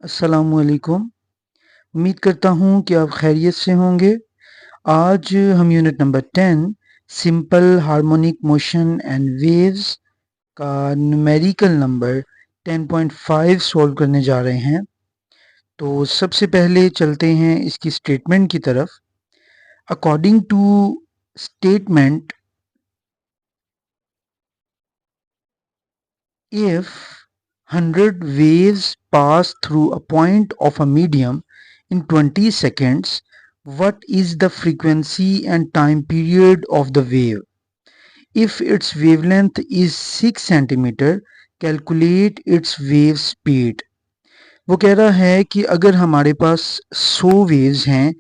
अस्सलामुअलैकुम। उम्मीद करता हूँ कि आप खैरियत से होंगे। आज हम unit number 10 simple harmonic motion and waves का न्यूमेरिकल नंबर 10.5 सॉल्व करने जा रहे हैं। तो सबसे पहले चलते हैं इसकी स्टेटमेंट की तरफ। According to statement, if 100 waves pass through a point of a medium in 20 seconds, what is the frequency and time period of the wave? If its wavelength is 6 centimeter, calculate its wave speed. वो कह रहा है कि अगर हमारे पास 100 waves हैं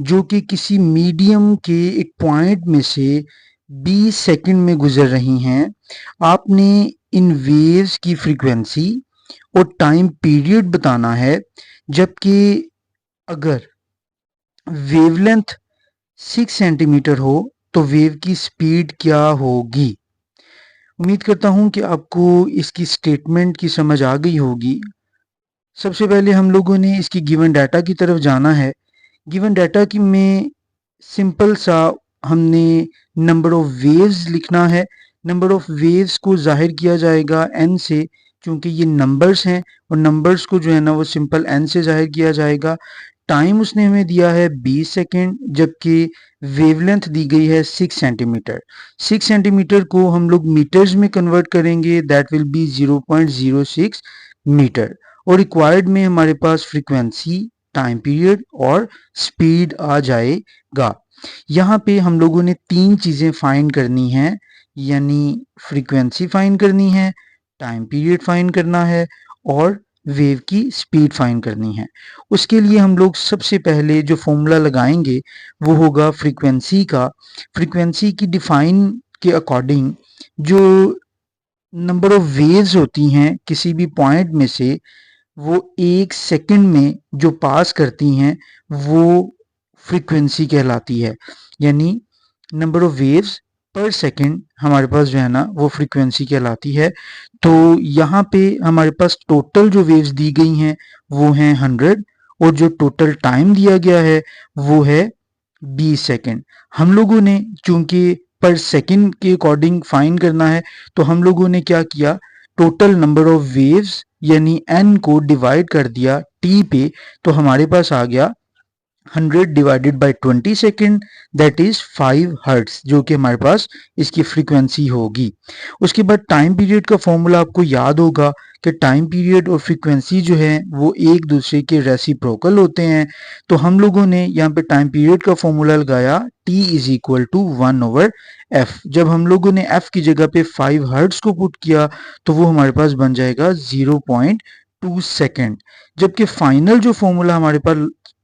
जो कि किसी मीडियम के एक पॉइंट में से 20 सेकंड में गुजर रही हैं, आपने इन वेव्स की फ्रीक्वेंसी और टाइम पीरियड बताना है। जबकि अगर वेवलेंथ 6 सेंटीमीटर हो तो वेव की स्पीड क्या होगी। उम्मीद करता हूं कि आपको इसकी स्टेटमेंट की समझ आ गई होगी। सबसे पहले हम लोगों ने इसकी गिवन डाटा की तरफ जाना है। गिवन डाटा की में सिंपल सा हमने नंबर ऑफ वेव्स लिखना है। नंबर ऑफ वेव्स को जाहिर किया जाएगा n से, क्योंकि ये नंबर्स हैं और नंबर्स को जो है ना वो सिंपल n से जाहिर किया जाएगा। टाइम उसने हमें दिया है 20 सेकेंड, जबकि वेवलेंथ दी गई है 6 सेंटीमीटर। 6 सेंटीमीटर को हम लोग मीटर्स में कन्वर्ट करेंगे, दैट विल बी 0.06 मीटर। और रिक्वायर्ड में हमारे पास फ्रीक्वेंसी, टाइम पीरियड और स्पीड आ जाएगा। यहाँ पे हम लोगों ने 3 चीज़ें फाइंड करनी हैं, यानी फ्रीक्वेंसी फाइंड करनी है, टाइम पीरियड फाइंड करना है और वेव की स्पीड फाइंड करनी है। उसके लिए हम लोग सबसे पहले जो फॉर्मूला लगाएंगे वो होगा फ्रीक्वेंसी का। फ्रीक्वेंसी की डिफाइन के अकॉर्डिंग जो नंबर ऑफ वेव्स होती हैं किसी भी पॉइंट में से, वो 1 सेकंड में जो पास करती हैं वो फ्रीक्वेंसी कहलाती है। यानी नंबर ऑफ वेव्स पर सेकंड हमारे पास जो है ना वो फ्रीक्वेंसी कहलाती है। तो यहाँ पे हमारे पास टोटल जो वेव्स दी गई हैं वो हैं 100 और जो टोटल टाइम दिया गया है वो है 20 सेकंड। हम लोगों ने चूंकि पर सेकंड के अकॉर्डिंग फाइंड करना है, तो हम लोगों ने क्या किया, टोटल नंबर ऑफ वेव्स यानी n को डिवाइड कर दिया t पे, तो हमारे पास आ गया 100 divided by 20 second, that is 5 hertz, जो कि हमारे पास इसकी फ्रीक्वेंसी होगी। उसके बाद टाइम पीरियड का फॉर्मूला आपको याद होगा कि टाइम पीरियड और फ्रीक्वेंसी जो है वो एक दूसरे के रेसिप्रोकल होते हैं। तो हम लोगों ने यहाँ पे टाइम पीरियड का फॉर्मूला लगाया t is equal to 1/f। जब हम लोगों ने f की जगह पे 5 हर्ट्ज को पुट किया तो वो हमारे पास बन जाएगा 0.2 सेकेंड। जबकि फाइनल जो फॉर्मूला हमारे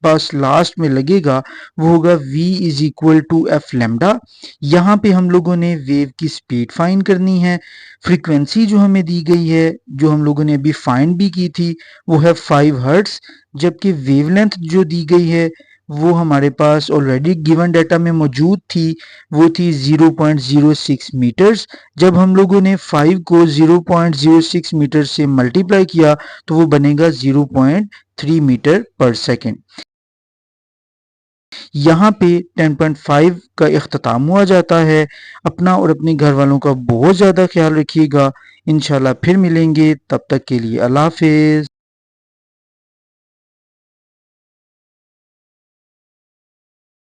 पास लास्ट में लगेगा वो होगा v is equal to F lambda. यहाँ पे हम लोगों ने वेव की स्पीड फाइंड करनी है। फ्रीक्वेंसी जो हमें दी गई है, जो हम लोगों ने अभी फाइंड भी की थी, वो है 5 हर्ट्ज। जबकि वेवलेंथ जो दी गई है वो हमारे पास ऑलरेडी गिवन डाटा में मौजूद थी, वो थी 0.06 मीटर्स। जब हम लोगों ने 5 को 0.06 मीटर से मल्टीप्लाई किया तो वो बनेगा 0.3 मीटर पर सेकेंड। यहाँ पे 10.5 का इख्तिताम हुआ जाता है। अपना और अपने घर वालों का बहुत ज़्यादा ख्याल रखिएगा। इंशाल्लाह फिर मिलेंगे, तब तक के लिए अल्लाह हाफिज़।